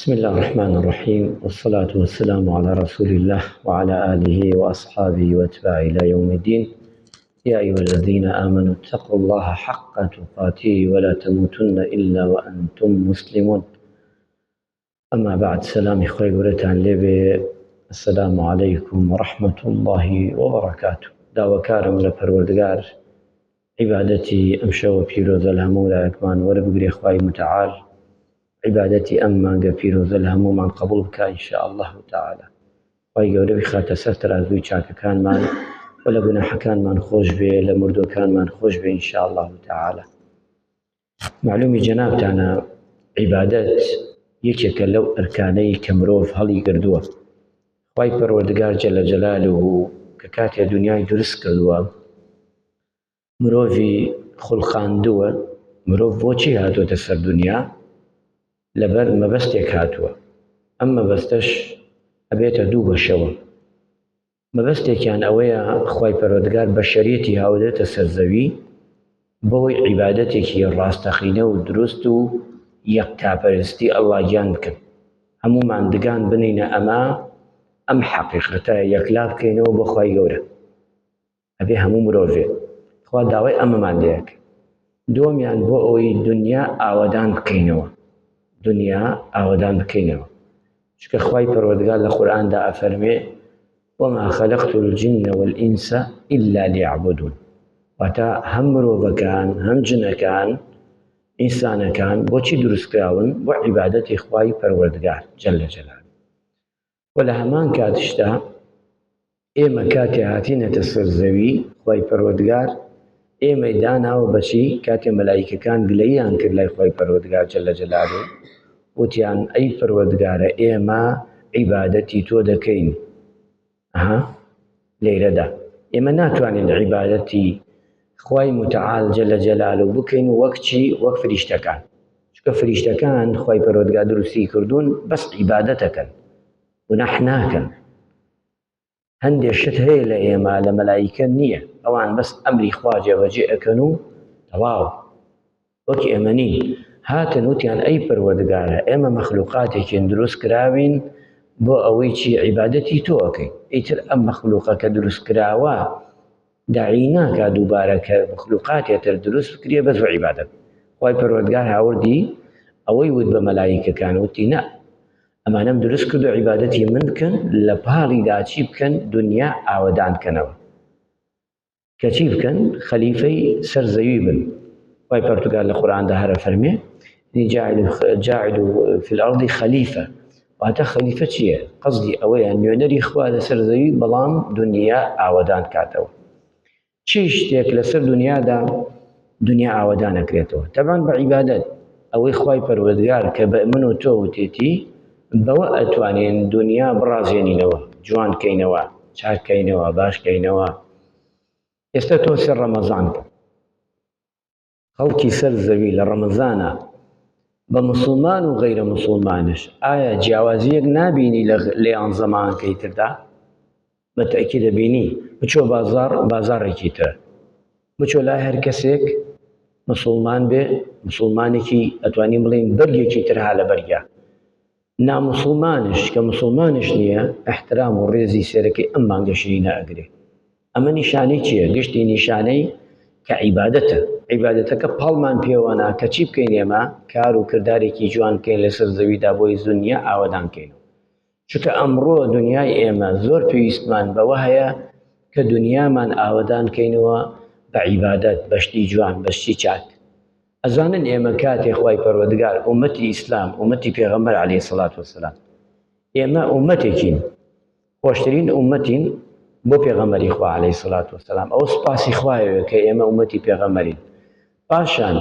بسم الله الرحمن الرحيم والصلاة والسلام على رسول الله وعلى آله وأصحابه واتباعه إلى يوم الدين. يا أيها الذين آمنوا اتقوا الله حق تقاته ولا تموتن إلا وأنتم مسلمون. أما بعد، سلام إخوي ورتان لبي، السلام عليكم ورحمة الله وبركاته. داوكارم لپروردگار عبادتي أمشو بيروز الهمولا أكمان وربقري إخوائي متعال عبادتي أما قفيروز الهمومان قبول بك إن شاء الله تعالى. خواهی گەورە بخاتە سەر تەرازووی چاکەکانمان و لە گوناحەکانمان خۆش بێ، لە مردووەکانمان خۆش بێ إن شاء الله تعالى. معلومی جەنابتانە عیبادەت یەکێکە لەو ئەرکانەی کە مرۆڤ هەڵی گردووە. خوای پەروەردگار جەلە جەلالوهو کە کاتێ دنیای دروست کردووە مرۆڤی خوڵقاندووە. مرۆڤ بۆچی هاتووەتە سەر دنیا؟ لەبەر مەبەستێک هاتووە. ئەم مەبەستەش ئەبێتە دوو بەشەوە. مەبەستێکیان ئەوەیە خوای پەروەردگار بەشەریەتی هاودێتە سەر زەوی بۆی عیبادەتێکی ڕاستەقینە و دروست و یەکتاپەرستی ئەڵڵاگیان بکەن. هەموو ماندگان بنینە ئەم حەقیقەتە یەکلا بکەینەوە بۆ خوای گەورە. ئەبێ هەموو مرۆڤێ خوا داوای ئەمەمان لێ یەکە. دووەمیان بۆ ئەوەی دنیا ئاوەدان بکەینەوە. دنیا ئاوەدان بکەینەوە. چکە خوای پەروەردگار لە قورئاندا ئەفەرمێ وما خلقت الجن والإنس إلا ليعبدون. واتە هەم مرۆڤەکان هەم جنەکان ئینسانەکان بۆچی دروستکراون؟ بۆ عیبادەتی خوای پەروەردگار جەلە جەلاله. و لە هەمان کاتشدا ئێمە کاتێ هاتینەتە سەر زەوی خوای پەروەردگار ئێمەی داناوە بەچی؟ کاتێ مەلایکەکان گلەییان کرد لای خوای پەروەردگار جەلە جەلاله، وتیان ئەی پەروەردگارە ئێمە عیبادەتی تۆ دەکەین لێرەدا، ئێمە ناتوانین عیبادەتی خوای متعال جەلە جەلاله بکەین وەک چی؟ وەک فریشتەکان. چکە فریشتەکان خوای پەروەردگار دروستی کردوون بەس عیبادەتەکەن، گوناح ناکەن. هەندێک شت هەیە لە ئێمە لە مەلایکە نییە، ئەوان بەس ئەمری خوا جێبەجێ ئەکەن و تەواو. وەک ئێمە نین. هاتن وتیان ئەی پەروەردگارە ئێمە مەخلوقاتێکین دروست کراوین بۆ ئەوەی چی؟ عیبادەتی تۆ ئەکەین. ئیتر ئەم مەخلوقە کە دروست کراوە داعی ناکا دووبارە کە مەخلوقاتێتر دروست بکرێ بەس بۆ عیبادەت. خوای پەروەردگار هاوردی ئەوەی وت بە مەلایکەکان، وتی نە، ئەمانەم دروست کردو عیبادەتی من بکەن، لە پاڵیدا چی بکەن؟ دنیا ئاوەدان بکەنەوە. کە چی بکەن؟ خەلیفەی سەر زەوی بن. خوای پەروەردگار لە قورئاندا هەرە فەرمێ جاعل في الأرض خەلیفە. واتە خەلیفە چییە؟ قەزدی ئەوەیە نوێنەری خوا لەسەر زەوی بەڵام دنیا ئاوەدان کاتەوە. چی شتێک لەسەر دنیادا دنیا ئاوەدان ئەکرێتەوە؟ تەبعاً بە عیبادەت. ئەوەی خوای پەروەردگار کە بە من و تۆ وتێتی بەوە ئەتوانین دنیا بڕازێنینەوە، جوان کەینەوە، چاک کەینەوە، باش کەینەوە. ئێستا تۆ سەر ڕەمەزان بە خەڵکی سەر زەوی لە ڕەمەزانە بە مسلمان و غەیرە مسلمانش ئایا جیاوازیەک نابینی لەیان زەمانەکەی تردا؟ بە تەئکید دەبینی. بچۆ بازاڕێکی تر، بچۆ لای هەر کەسێک مسلمان بێ، مسلمانێکی ئەتوانین بڵێین بەرگێکی تر ها لە بەرگە. نامسلمانش کە مسلمانش نییە ئەحترام و ڕێزی سێرەکەی ئەم مانگەشی نائەگرێ. ئەمە نیشانەی چییە؟ گشتی نیشانەی کە عیبادەتە. عیبادەتەکە پاڵمان پێوەنا کە چی بکەین؟ ئێمە کار و کردارێکی جوان بکەین لەسەر زەویدا بۆی دنیا ئاوەدان بکەینەوە. چونکە ئەمڕۆ دنیای ئێمە زۆر پێویستمان بەوە هەیە کە دنیامان ئاوەدان بکەینەوە بە عیبادەت، بەشتی جوان، بەشتی چاک. ئەزانن ئێمە کاتێک خوای پەروەردگار ئومەتی ئیسلام، ئومەتی پێغەمبەر عەلەیهی سەڵات وەسەلام، ئێمە ئومەتێکین، خۆشترین ئومەتین بۆ پێغەمبەری خوا عەلەیهی سەڵات وەسەلام. ئەو سوپاسی خوایەوە کە ئێمە ئومەتی پێغەمبەرین. پاشان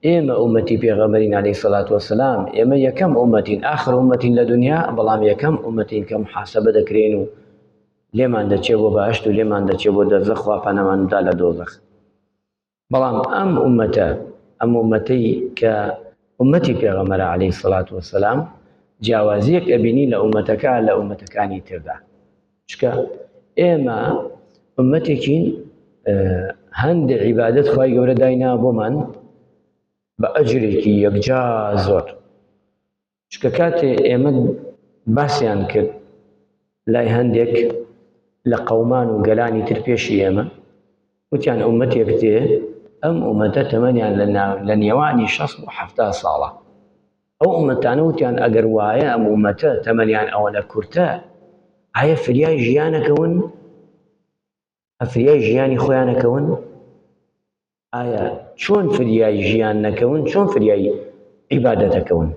ئێمە ئومەتی پێغەمبەرین عەلەیهی سەڵات وەسەلام، ئێمە یەکەم ئومەتین، ئاخر ئومەتین لە دنیا، بەڵام یەکەم ئومەتین کە محاسەبە دەکرێن و لێمان دەچێ بۆ بەهەشت و لێمان دەچێ بۆ دۆزەخ، خوا پەنامان بدا لە دۆزەخ. بەڵام ئەم ئومەتەی کە ئومەتی پێغەمبەرە عەلەیهی سەڵات وەسەلام جیاوازیەک ئەبینی لە ئومەتەکە لە ئومەتەکانی تردا. چکە ئێمە ئومەتێکین هەندێک عیبادەت خوای گەورە داینا بۆمان بە ئەجرێکی یەکجا زۆر. چکە کاتێ ئێمە باسییان کرد لای هەندێک لە قەومان و گەلانی تر پێشی ئێمە وتیان ئومەتێک دێ ئەم ئومەتە تەمەنیان لە نێوانی 60 و 70 ساڵە ئەو ئومەتانە وتیان ئەگەر وایە ئەم ئومەتە تەمەنیان ئەوەنە کورتە ئایا فریای ژیانەکەون ئەفریای ژیانی خۆیانەکەون ئایا چۆن فریای ژیان نەکەون چۆن فریای عیبادەتەکەون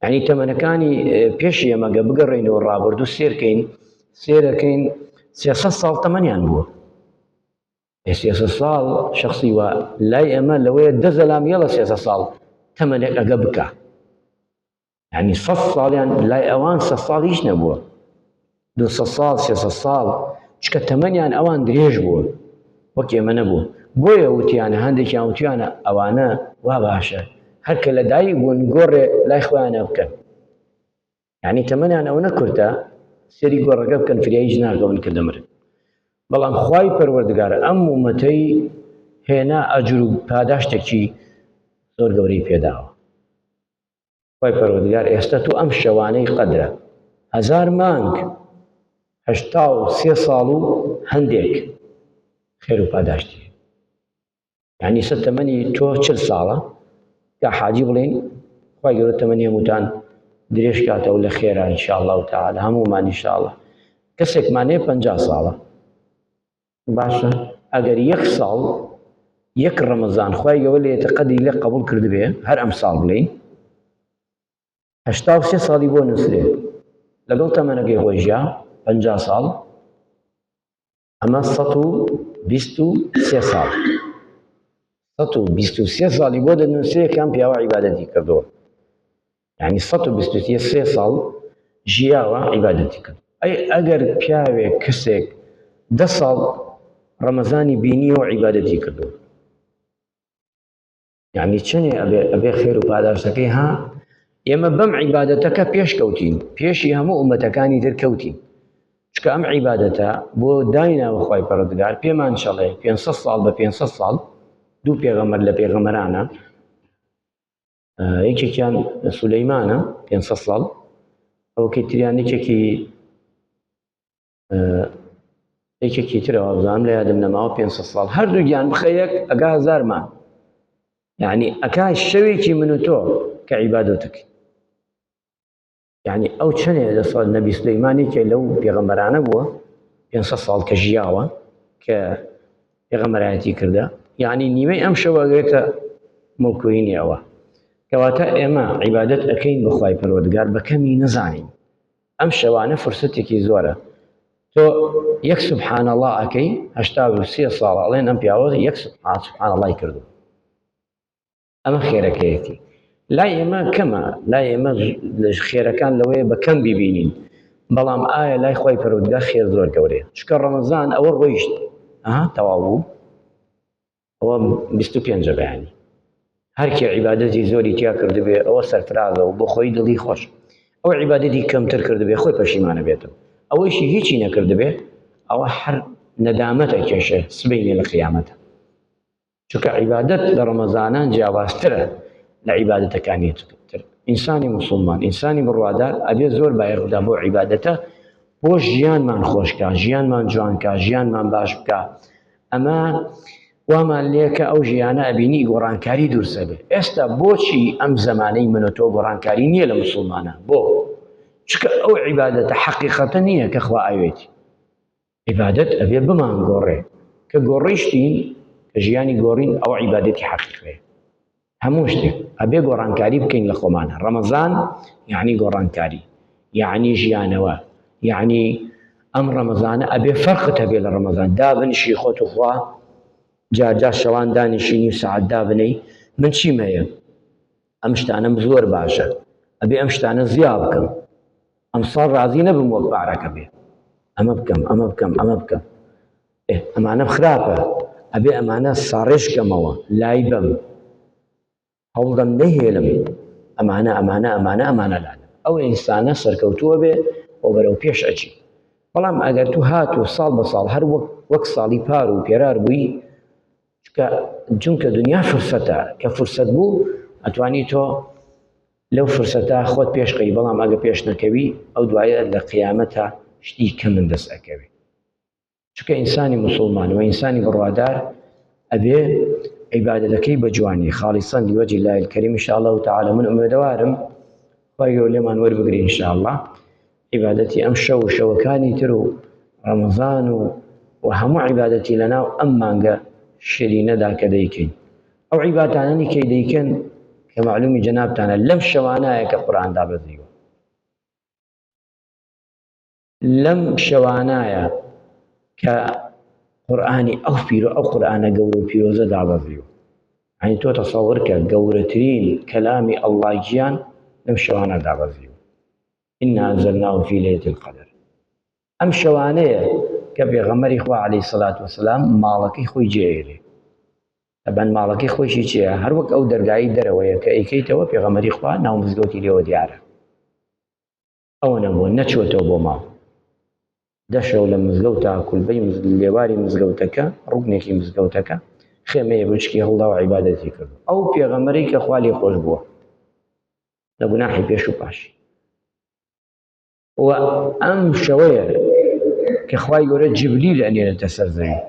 یعنی تەمەنەکانی پێشی ئێمەگە بگەڕێنەوە ڕابردوو سێرەکەین 300 ساڵ تەمەنیان بووە 300 ساڵ شخصی وە لای ئەمە لەوەیە 10 زەلامیە لە 300 ساڵ تەمەنێک ئەگە بکە یعنی 100 ساڵیان لای ئەوان 100 ساڵ هیچ نەبووە 200 ساڵ 300 ساڵ چکە تەمەنیان ئەوان درێژ بووە وەک ئێمە نەبوو بۆیە وتیانە هەندێکیان وتیانە ئەوانە وا باشە هەرکە لە دایک بوون گۆڕێ لای خۆیانە بکەن یعنی تەمەنیان ئەو نەکورتە سێری گۆڕەکە بکەن فریاییش ناکەون کە دەمرن بەڵام خوای پەروەردگارە ئەم ئومەتەی هێنا ئەجر و پاداشتێکی زۆر گەورەی پێداوە خوای پەروەردگار ئێستا تو ئەم شەوانەی قەدرە 1000 مانگ 83 ساڵ و هەندێک خێر و پاداشتی یعنی سە تەمەنی تۆ 40 ساڵە کە حاجی بڵێن خوای گەورە تەمەنی هەمووتان درێژ کاتەوە لە خێرا ئینشاءالله تعالی هەموومان ئینشاءالله کەسێکمانەیە 50 ساڵە باشە ئەگەر 1 ساڵ 1 ڕەمەزان خوای گەورە لە ئێتقەدی لێ قبول کردبێ هەر ئەم ساڵ بڵێین 83 ساڵی بۆ نووسرێ لەگەڵ تەمەنەکەی خۆی ژیا 50 ساڵ ئەمە 123 ساڵ 123 ساڵی بۆ دەنووسێ کام پیاوە عیبادەتی کردووە یعنی 123 ساڵ ژیاوە عیبادەتی کرد ئەگەر پیاوێک کەسێک 10 ساڵ ڕەمەزانی بینیەوە عیبادەتی کردووە یعنی چنێ ئەبێ خێر و پاداشتەکەی ها ئێمە بەم عیبادەتەکە پێش کەوتین پێشی هەموو ئومەتەکانی تر کەوتین چکە ئەم عیبادەتە بۆ دایناوە خوای پەروەردگار پێمان چەڵێ 500 ساڵ بە 500 ساڵ دوو پێغەمبەر لە پێغەمبەرانە یەکێکیان سولەیمانە 500 ساڵ ئەوەکەی تریان یەکێکی ترەوە بزانم لە یادم نەماوە 500 ساڵ هەردووگیان بخەیەک ئەگا 1000 مان یعنی ئەکا شەوێکی من و تۆ کە عیبادەتەکەی یعنی ئەو چەنێ لە ساڵ نەبی سولەیمانێکێ لەو پێغەمبەرانە بووە 500 ساڵ کە ژیاوە کە پێغەمبەرایەتی کردە یعنی نیمەی ئەم شەوە ئەگرێتە موکوینی ئەوە کەواتە ئێمە عیبادەت ئەەکەین بە خوای پەروەردگار بە کەمی نەزانین ئەم شەوانە فرسەتێکی زۆرە تۆ 1 سوبحان الله ئەەکەی 83 ساڵ ئەڵێن ئەم پیاوە 1 سوبحان الله کردو ئەمە خێرەکەیەتی لای ئێمە کەمە لای ئێمە خێرەکان لەوەیە بە کەم ببینین بەڵام ئایا لای خوای پەروەردگار خێر زۆر گەورەیە چکە ڕەمەزان ئەوە ڕۆیشت تەواو بوو ئەوە 25 بەیانی هەرکی عیبادەتی زۆری تیا کردبێ ئەوە سەرفرازە و بۆ خۆی دڵی خۆش ئەو عیبادەتی کەمتر کردبێ خۆی پەشیمانە بێتەوە ئەوەیشی هیچی نەکردبێ ئەوە هەر نەدامەتە کێشە سبەینێ لە قیامەتە چونکە عیبادەت لە ڕەمەزانان جیاوازترە لە عیبادەتەکانی تر ئینسانی موسڵمان ئینسانی بڕوادار ئەبێ زۆر بایر بدا بۆ عیبادەتە بۆ ژیانمان خۆشکە ژیانمان جوانکە ژیانمان باش بکە ئەمە وامان لێکە ئەو ژیانە ئەبینی گۆڕانکاری دوورسە بێ ئێستا بۆچی ئەم زەمانەی من و تۆ گۆڕانکاری نییە لە موسڵمانە بۆ چکە ئەو عیبادەتە حەقیقەتە نییە کە خوا ئاوێتی عیبادەت ئەبێ بمان گۆڕێ کە گۆڕیشتین کە ژیانی گۆڕین ئەو عیبادەتی حەقیقەیە هەموو شتێک ئەبێ گۆڕانکاری بکەین لە خۆمانە ڕەمەزان یعنی گۆڕانکاری یعنی ژیانەوە یعنی ئەم ڕەمەزانە ئەبێ فەرقت هەبێ لە ڕەمەزان دابنیشی خۆت و خوا جارجار شەوان دانیشینی و سەعات دابنەی من چیم هەیە ئەم شتانەم زۆر باشە ئەبێ ئەم شتانە زیا بکەم ئەم ساڵ ڕازی نەبم وەک بارەکە بێ ئەمە بکەم ئەمە بکەم ئەمە بکەم ئەمانە خراپە ئەبێ ئەمانە ساڕێشکەمەوە لای بم هەوڵدەم نەهێلم ئەمانە لادە ئەو ئینسانە سەرکەوتووە بێ بۆ بەرەو پێش ئەچی بەڵام ئەگەر تو هات و ساڵ بە ساڵ هەر وەک ساڵی پار و پێرار بووی چونکە دنیا فرسەتە کە فرسەت بوو ئەتوانی تۆ لەو فرسەتا خۆت پێشقەی بەڵام ئەگە پێش نەکەوی ئەو دوایە لە قیامەتە شتی کە من دەست ئەکەوێ چونکە ئینسانی مسلمان و ئینسانی بڕوادار ئەبێ عیبادەتەکەی بە جوانی خاڵیسەن لیوەجی لای الکەریم ئینشاءالله تعالی من ئومێدەوارم خی گەورە لێمان وەربگری ئینشاءالله عیبادەتی ئەم شەو و شەوەکانی تر و ڕەمەزان و هەموو عیبادەتی لەناو ئەم مانگە شیرینەدا کە دەیکەین ئەو عیبادانەی کەی دەیکەن کە معلومی جەنابتانە لەم شەوانایە کە قورئان دابەزیوە لەم شەوانایە کە قورئانی ئەو پیرۆ ئەو قورئانە گەورە و پیرۆزە دابەزیوە یعنی تۆ تەسەوور کە گەورەترین کەلامی ئەڵڵای گیان لەم شەوانە دابەزیوە إنا أنزلناه في ليلة القدر ئەم شەوانەیە کە پێغەمبەری خوا عەلەیهی سەڵات وەسەلام ماڵەکەی خۆی جێئێرێ ئەبەن ماڵەکەی خۆشی چییە هەر وەک ئەو دەرگایی دەرەوەیە کە ئەیکەیتەوە پێغەمبەری خوا ناو مزگەوتی لێوە دیارە ئەوە نەبووە نەچۆتەوە بۆ ماڵ دەشەو لە مزگەوتە کولبەی لێواری مزگەوتەکە ڕوکنێکی مزگەوتەکە خێمەیە بچکی هەڵدا و عیبادەتی کرد ئەو پێغەمبەرەی کە خوا لێی خۆش بووە لە گوناحی پێش و پاشی و ئەم شەوەیە کە خوای گەورە جبریل ئەنێرێتە سەر زەوی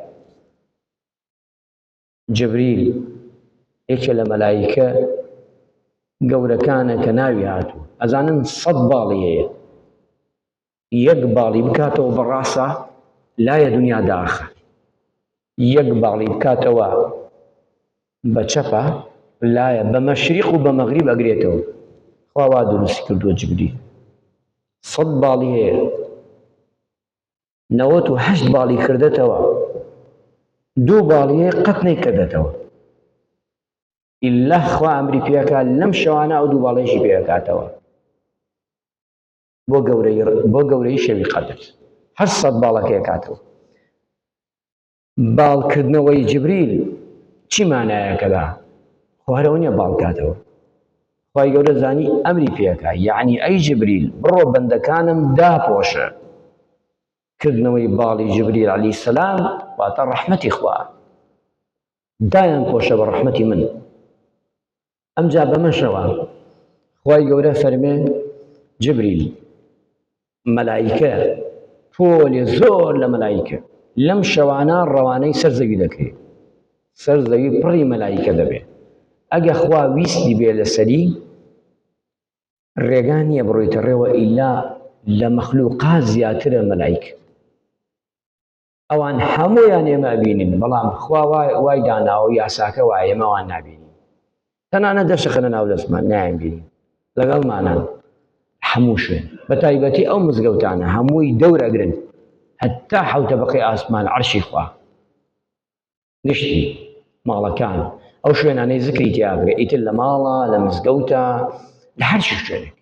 جبریل یەکێ لە مەلایکە گەورەکانە کە ناوی هاتووە ئەزانن 100 باڵی هەیە یەک باڵی بکاتەوە بەڕاستە لایە دنیا داخە یەک باڵی بکاتەوە بە چەپە لایە بە مەشریق و بە مەغریب ئەگرێتەوە خوا وا دروستی کردووە جبریل 100 باڵی هەیە 98 باڵی کردێتەوە 2 باڵی هەیە قەت نەیکردێتەوە ئیلا خوا ئەمری پێکات لەم شەوانە ئەو 2 باڵەیەشی پێکاتەوە بۆ گەورەی شەوی قەدر هەر 100 باڵەکە ئەکاتەوە باڵکردنەوەی جبریل چی مانایەکەدا خوارەوە نییە باڵکاتەوە خوای گەورە زانی ئەمری پێکات یعنی ئەی جبریل بڕۆ بەندەکانم داپۆشە کردنەوەی باڵی جبریل عەلەیهی سەلام واتە ڕەحمەتی خوا دایان پۆشە بە ڕەحمەتی من ئەمجا بەمەشەوە خوای گەورە فەرمێ جبریل مەلایکە پۆلێ زۆر لە مەلایکە لەم شەوانە ڕەوانەی سەر زەوی دەکرێت سەر زەوی پڕی مەلایکە دەبێت ئەگە خوا ویستی بێ لەسەری ڕێگا نییە بڕۆیتە ڕێوە ئیلا لە مەخلووقات زیاترە مەلایکە ئەوان هەموویان ئێمە ئەبینین بەڵام خوا وای داناوە یاساکە وایە ئێمە ئەوان نابینین تەنانەت دەشەخەنە ناو دەستمان نایانبینین لەگەڵمانان هەموو شوێن بە تایبەتی ئەو مزگەوتانە هەمووی دەورەگرن هەتا حەوتە بەقەی ئاسمان عەرشی خوا گشتی ماڵەکان ئەو شوێنانەی زکری تیاگرێ ئیتر لە ماڵە لە مزگەوتە لە هەر چی شوێنێک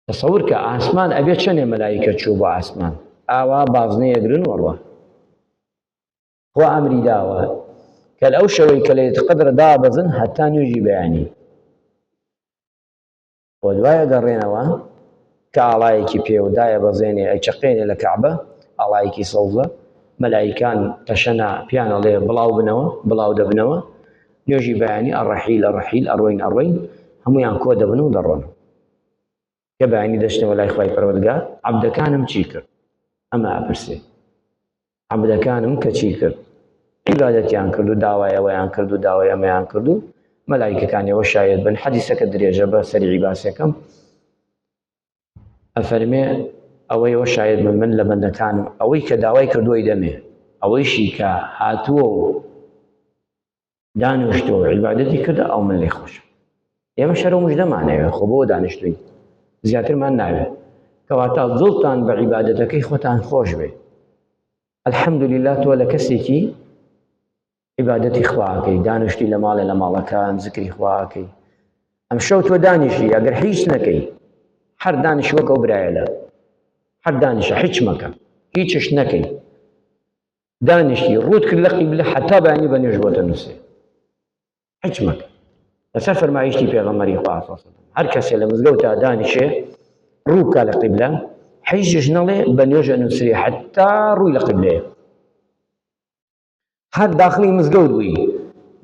تەسەوور کە ئاسمان ئەبێ چەندێ مەلایکە چوو بۆ ئاسمان ئاوا بازنەیەگرن وەڕوە خوا ئەمری داوە کە لەو شەوەی کە لەیلەتول قەدر دابەزن هەتا نوێژی بەیانی بۆ دوایە گەڕێنەوە کە ئاڵایەکی پێودایە بەزێنێ ئەیچەقێنێ لە کەعبە ئاڵایەکی سەوزە مەلایکان تەشەنا پیانەڵێ بڵاو بنەوە بڵاو دەبنەوە نوێژی بەیانی ئەڕەحیل ئەڕەحیل ئەڕۆین ئەڕۆین هەمویان کۆ دەبن و دەڕۆنەوە کە بەیانی دەچنەوە لای خوای پەروەردگار عەبدەکانم چی کرد ئەمە ئەپرسێ عەبدەکانم کە چی کرد عیبادەتیان کرد و داوای ئەوەیان کرد و داوای ئەمەیان کرد و مەلایکەکانیەوە شاید بن حەدیسەکە درێژە بە سەریعی باسەکەم ئەفەرمێ ئەوەیەوە شاید من لە بەندەکانم ئەوەی کە داوای کردووەی دەمێ ئەوەیشی کە هاتووە و دانیشتۆ عیبادەتی کردە ئەو من لێ خۆشم ئێمە شەرە و موژدەمانەوێ خۆ بۆ دانیشتووی زیاترمان ناوێت کەواتە دڵتان بە عیبادەتەکەی خۆتان خۆش بێ الحەمدولیلا تۆ لە کەسێکی عیبادەتی خواکەی دانیشتی لە ماڵێ لە ماڵەکان زکری خواکەی ئەم شەو تۆ دانیشی ئەگەر هیچ نەکەی هەر دانیش وەک ئەو برایەلە هەر دانیشە هیچ مەکە هیچش نەکەی دانیشتی ڕوود کرد لە قیبلە حەتا بەیانی بە نوێژ بۆتە نووسێ هیچ مەکە لەسەر فەرمایشتی پێغەمبەری خوا هەر کەسێ لە مزگەوتە دانیشێ ڕوو بکا لە قیبلە هیچش نەڵێ بە نوێژ ئەنووسێ حەتا ڕووی لە قیبلەیە هەر داخلی مزگەوت بووی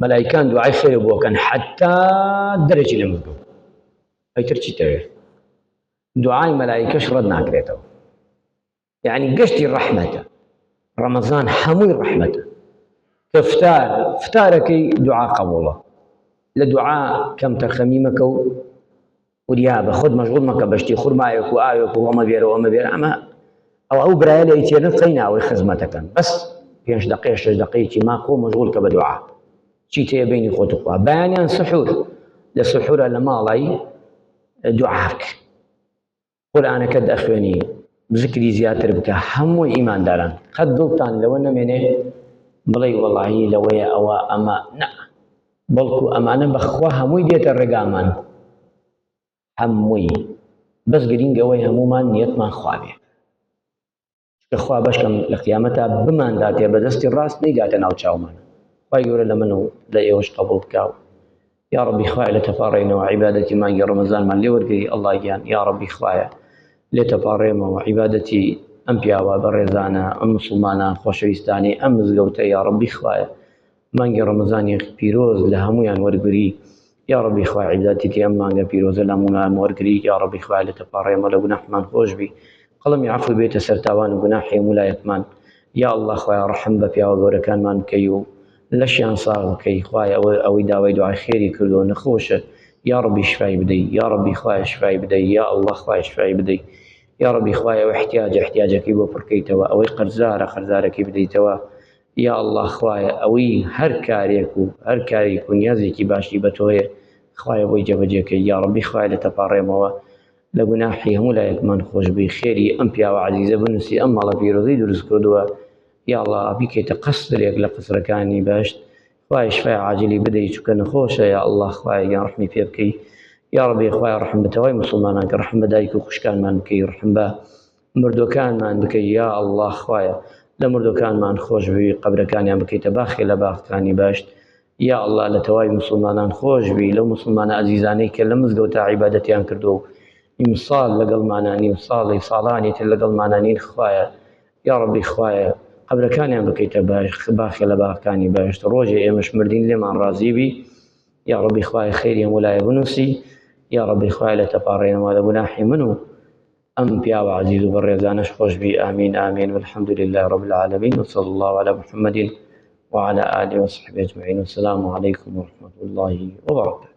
مەلایکان دوعای خێرە بۆکەن حەتا دەرەچی لە مزگەوت ئەیتر چیتەوێ دوعای مەلایکەش ڕەت ناکرێتەوە یعنی گەشتی ڕەحمەتە ڕەمەزان هەمووی ڕەحمەتە کە فتارەکەی دوعا قەبوڵە لە دوعا کەم تەرخەمی مەکە و وریا بە خۆت مەشغوڵ مەکە بەشتی خورمایەک و ئاوێک و ئەمە بێرەوە ئەمە بێرە ئەمە ئەو برایە لە ئیتێنە قەی ناوەی خزمەتەکەن بەس 5 دقەیە 6 دقەیەکی ماکۆ مەشغوڵ کە بە دوعا چی تەیە بینی خۆت و خوا بەیانیان سحور لە سحورە لە ماڵی دوعا بکە قورئانەکەت دەخوێنی ذکری زیاتر بکە هەمووی ئیمانداران قەت دڵتان لەوە نەمێنێ بڵێ وەڵاهی لەوەیە ئەوە ئەمە نە بەڵکو ئەمانە بەخوا هەمووی دێتە ڕێگامان هەمووی بەس گرنگەوەی هەمومان نیەتمان خوا بێ کە خوا بەشکەم لە قیامەتە بمانداتێ بەدەستی ڕاست نەیداتە ناو چاومانە خوای گەورە لە من و لە ئێوەش قبوڵ بکاو یا ربی خوای لە تەپاڕێنەوە عیبادەتی مانگی ڕەمەزانمان لێ وەرگری ئەڵڵای گیان یا ربی خوایە لێ تەپاڕێمەوە عیبادەتی ئەم پیاوە بەڕێزانە ئەم مسلمانە خۆشەویستانی ئەم مزگەوتە یا ربی خوایە مانگی ڕەمەزانی پیرۆز لە هەمویان وەرگری یا ربی خوای عیبادەتی ئەم مانگە پیرۆزە لە هەمومان وەرگری یا ربی خوای لە تەپاڕێمە لە گوناحمان خۆش بی قەڵەمی عەفو بێتە سەر تاوان و گوناحی مولایەتمان یا الله خوای ڕەحم بە پیاوە گەورەکانمان بکەی و لەشیان ساغ بکەی خوای ئەوەی داوای دوعای خێری کردو نەخۆشە یا ربی شفای بدەی یا ربی خوای شفای بدەی یا الله خوای شفای بدەی یا ربی خوای ئەو احتیاجەکەی بۆ پڕکەیتەوە ئەوەی قەرزارەکەی بدەیتەوە یا الله خوای ئەوەی هەر کارێک و نیازێکی باشی بە تۆیە خوای بۆی جێبەجێکەی یا ربی خوای لە تەپاڕێمەوە لە گوناحی هەموو لایەکمان خۆش بی خێری ئەم پیاوە عەزیزە بنووسی ئەم ماڵە پیرۆزەی دروست کردووە یا الله بیکەیتە قەسرێک لە قەسرەکانی بەهشت خوای شفای عاجلی بدەی چونکە نەخۆشە یا الله خوای گیان ڕحمی پێ بکەی یا ربی خوای ڕحم بە تەوای مسلمانان کە ڕحم بە دایک و خوشکانمان بکەی ڕحم بە مردوەکانمان بکەی یا الله خوایە لە مردوەکانمان خۆش بی قەبرەکانیان بکەیتە باخی لە باخەکانی بەهشت یا الله لە تەوای مسلمانان خۆش بی لەو مسلمانە عەزیزانەی کە لە مزگەوتە عیبادەتیان کردو ئیمسال لەگەڵمانانی و ساڵانی تر لەگەڵمانانی خوایە یا ربی خوایە قەبرەکانیان بکەیتە باخی لە باخەکانی بەهشت ڕۆژێ ئێمەش مردین لێمان ڕازی بی یا ربی خوای خێری هەموو لایە بنووسی یا ربی خوای لە تەپاڕێنەوە لە گوناحی من و ئەم پیاوە عەزیز و بەڕێزانەش خۆش بی ئامین ئامین والحمد لله رب العالمين وصلى الله على محمد وعلى آله وصحبه أجمعين والسلام عليكم ورحمة الله وبركاته